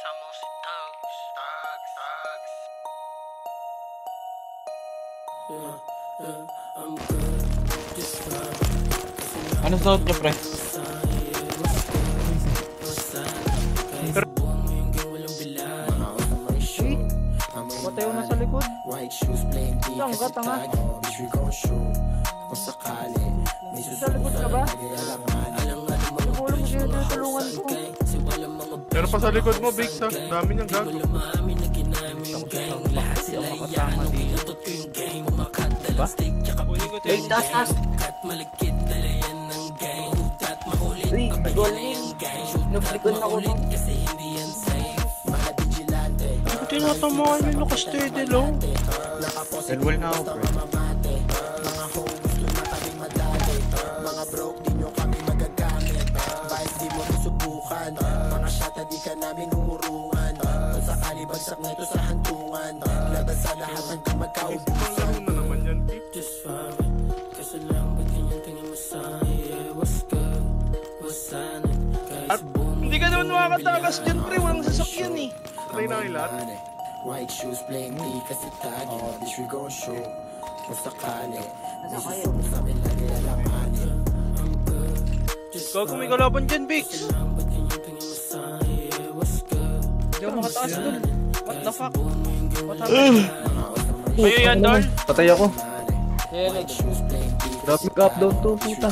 kasama ko si Tugs. Ano suot niyo, pre? Matayo na sa likod. Saan ka, tanga? Sa likod ka ba? Nakulang mo siya tulungan ko. Pero pa sa likod mo, Biggs, ha? Dami niyang gago. Diba? Biggs, taas! Uy, golden. Nuplikon ako nung. Ano tinatamaan yung naka-steady lang? Selwell na ako, pre. Mga shot na di ka namin umurungan. Kung sakali bagsak na ito sa hantungan, laban sa lahat ng magkaubusan. Ano na naman yan, Just fine, kasi lang ba't ganyan tingin mo sa akin? What's good, what's on it? At hindi ka naman makakatakas dyan, pre. Walang sasakyan, eh. Try na kayo lahat. White shoes playing me kasi tagi. This we gon' show. Kung sakali, isusumo sa amin lagi alamanin. Gago, may kalaban dyan, Biggs. Hindi ako makataas dun. What the fuck? What happened? Kayo yan, Dol. Patay ako. Ayan, Drop me up down to, puta.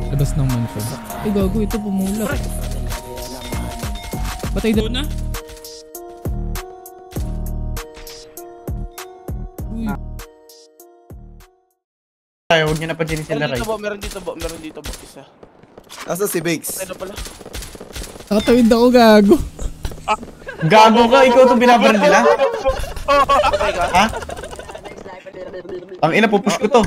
Labas ng mansion. Ay gago, ito pumulak. Patay daw na? Uy, Ay, huwag niyo na pansinin sila, Ray. Meron dito, isa. Asa si Biggs? Ano pala? nakatawid ako gago. Gago ka, ikaw itong binabaran nila? Ha? Ang ina, pupush ko to.